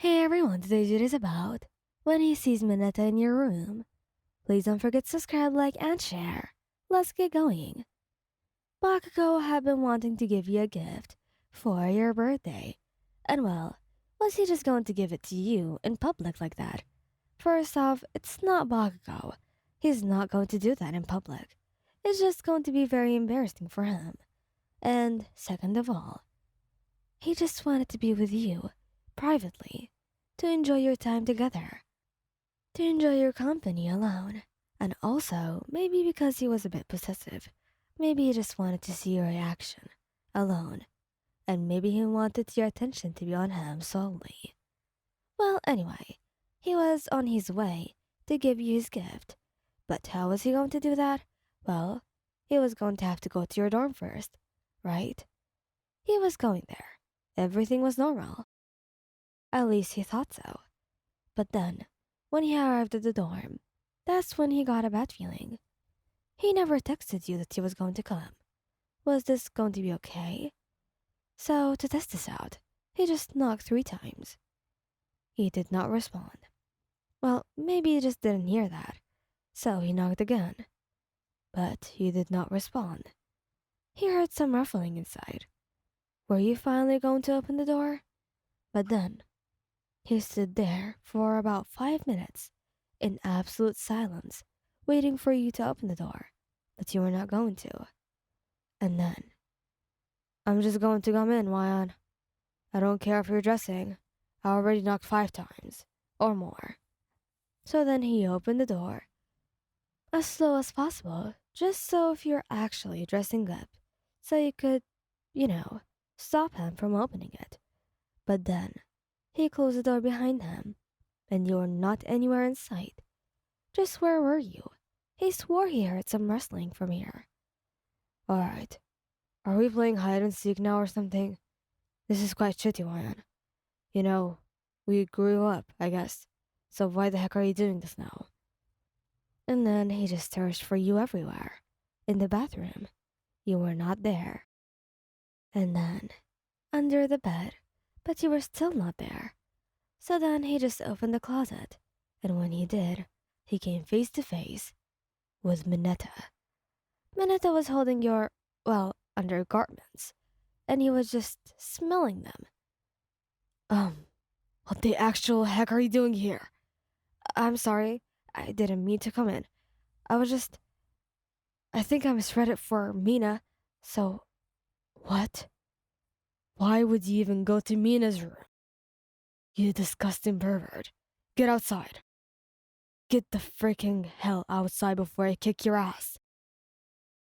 Hey everyone, today's video is about when he sees Mineta in your room. Please don't forget to subscribe, like, and share. Let's get going. Bakugou had been wanting to give you a gift for your birthday. And well, was he just going to give it to you in public like that? First off, it's not Bakugou. He's not going to do that in public. It's just going to be very embarrassing for him. And second of all, he just wanted to be with you, privately, to enjoy your time together, to enjoy your company alone. And also, maybe because he was a bit possessive, maybe he just wanted to see your reaction, alone. And maybe he wanted your attention to be on him solely. Well, anyway, he was on his way to give you his gift. But how was he going to do that? Well, he was going to have to go to your dorm first, right? He was going there. Everything was normal. At least he thought so. But then, when he arrived at the dorm, that's when he got a bad feeling. He never texted you that he was going to come. Was this going to be okay? So, to test this out, he just knocked 3 times. He did not respond. Well, maybe he just didn't hear that. So he knocked again. But he did not respond. He heard some ruffling inside. Were you finally going to open the door? But then, he stood there for about 5 minutes in absolute silence, waiting for you to open the door, but you were not going to. And then, I'm just going to come in, Wyan. I don't care if you're dressing. I already knocked 5 times, or more. So then he opened the door, as slow as possible, just so if you're actually dressing up, so you could, stop him from opening it. But then, he closed the door behind him, and you were not anywhere in sight. Just where were you? He swore he heard some rustling from here. Alright, are we playing hide and seek now or something? This is quite shitty, Ryan. You know, we grew up, I guess, so why the heck are you doing this now? And then he just searched for you everywhere. In the bathroom, you were not there. And then, under the bed, but you were still not there. So then he just opened the closet, and when he did, he came face to face with Mineta. Mineta was holding your, undergarments, and he was just smelling them. What the actual heck are you doing here? I'm sorry, I didn't mean to come in. I think I misread it for Mina, so... What? Why would you even go to Mina's room? You disgusting pervert. Get outside. Get the freaking hell outside before I kick your ass.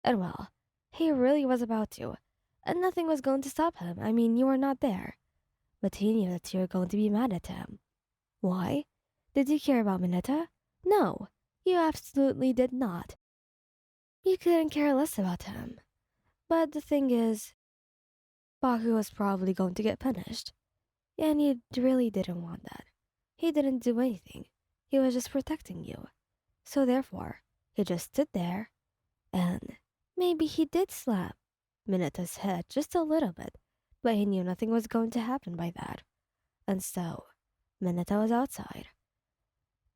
And well, he really was about to, and nothing was going to stop him. I mean, you were not there. But he knew that you were going to be mad at him. Why? Did you care about Mineta? No, you absolutely did not. You couldn't care less about him. But the thing is, Baku was probably going to get punished. And you really didn't want that. He didn't do anything. He was just protecting you. So therefore, he just stood there, and maybe he did slap Mineta's head just a little bit, but he knew nothing was going to happen by that. And so, Mineta was outside.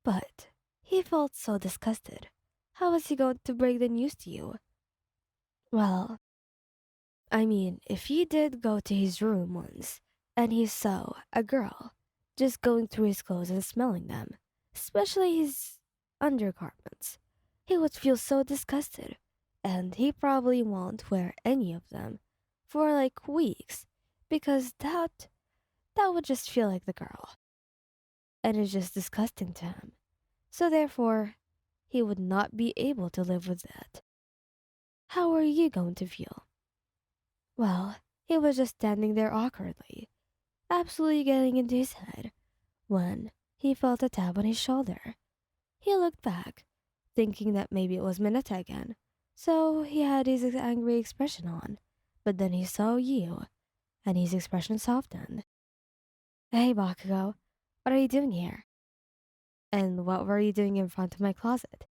But he felt so disgusted. How was he going to break the news to you? Well, I mean, if he did go to his room once, and he saw a girl just going through his clothes and smelling them, especially his undergarments, he would feel so disgusted, and he probably won't wear any of them for like weeks, because that would just feel like the girl, and it's just disgusting to him. So therefore, he would not be able to live with that. How are you going to feel? Well, he was just standing there awkwardly, absolutely getting into his head, when he felt a tap on his shoulder. He looked back, thinking that maybe it was Mineta again, so he had his angry expression on, but then he saw you, and his expression softened. Hey, Bakugo, what are you doing here? And what were you doing in front of my closet?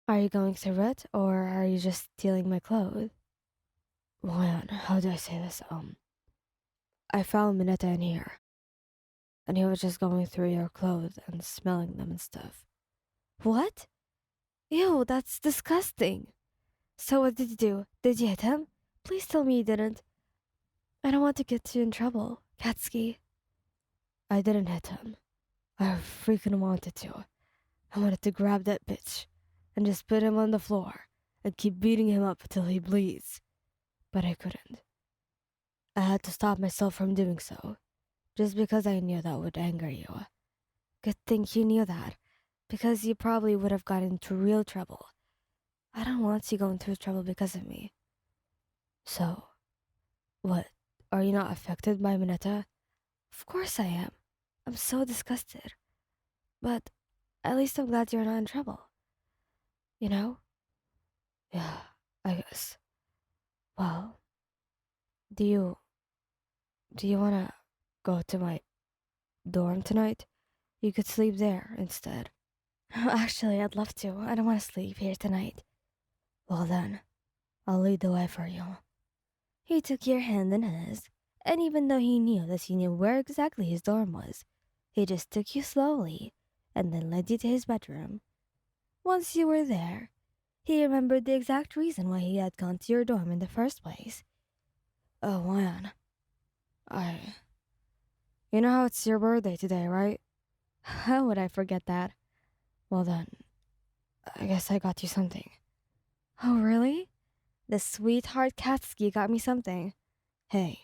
Are you going through it, or are you just stealing my clothes? Well, how do I say this? I found Mineta in here. and he was just going through your clothes and smelling them and stuff. What? Ew, that's disgusting. So what did you do? Did you hit him? Please tell me you didn't. I don't want to get you in trouble, Katsuki. I didn't hit him. I freaking wanted to. I wanted to grab that bitch and just put him on the floor and keep beating him up until he bleeds. But I couldn't. I had to stop myself from doing so, just because I knew that would anger you. Good thing you knew that, because you probably would have gotten into real trouble. I don't want you going through trouble because of me. So, what? Are you not affected by Mineta? Of course I am. I'm so disgusted. But at least I'm glad you're not in trouble. You know? Yeah, I guess. Well, do you wanna go to my dorm tonight? You could sleep there instead. Actually, I'd love to. I don't want to sleep here tonight. Well then, I'll lead the way for you. He took your hand in his, and even though he knew that you knew where exactly his dorm was, he just took you slowly and then led you to his bedroom. Once you were there, he remembered the exact reason why he had gone to your dorm in the first place. Oh man, I... You know how it's your birthday today, right? How would I forget that? Well then, I guess I got you something. Oh really? The sweetheart Katsuki got me something. Hey,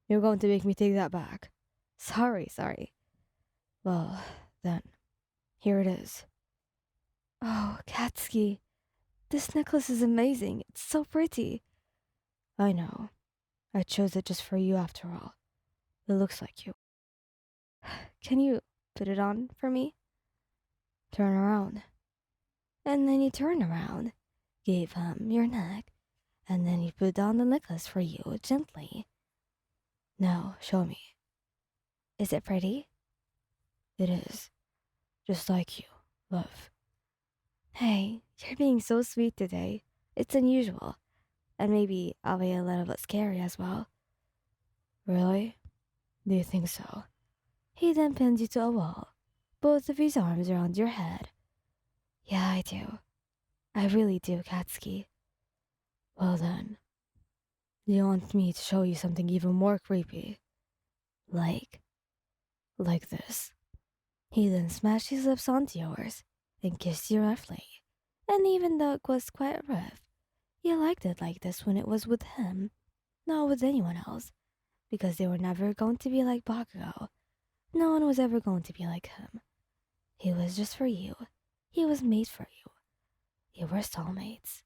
you're going to make me take that back. Sorry. Well, then, here it is. Oh, Katsuki, this necklace is amazing. It's so pretty. I know. I chose it just for you after all. It looks like you. Can you put it on for me? Turn around. And then you turn around, gave him your neck, and then he put on the necklace for you gently. Now, show me. Is it pretty? It is. Just like you, love. Hey, you're being so sweet today. It's unusual. And maybe I'll be a little bit scary as well. Really? Do you think so? He then pinned you to a wall, both of his arms around your head. Yeah, I do. I really do, Katsuki. Well then, do you want me to show you something even more creepy? Like... like this. He then smashed his lips onto yours and kissed you roughly. And even though it was quite rough, you liked it like this when it was with him, not with anyone else, because they were never going to be like Bakugou. No one was ever going to be like him. He was just for you. He was made for you. You were soulmates.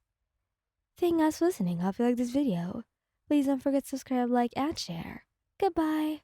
Thank you guys for listening. Hope you liked this video. Please don't forget to subscribe, like, and share. Goodbye.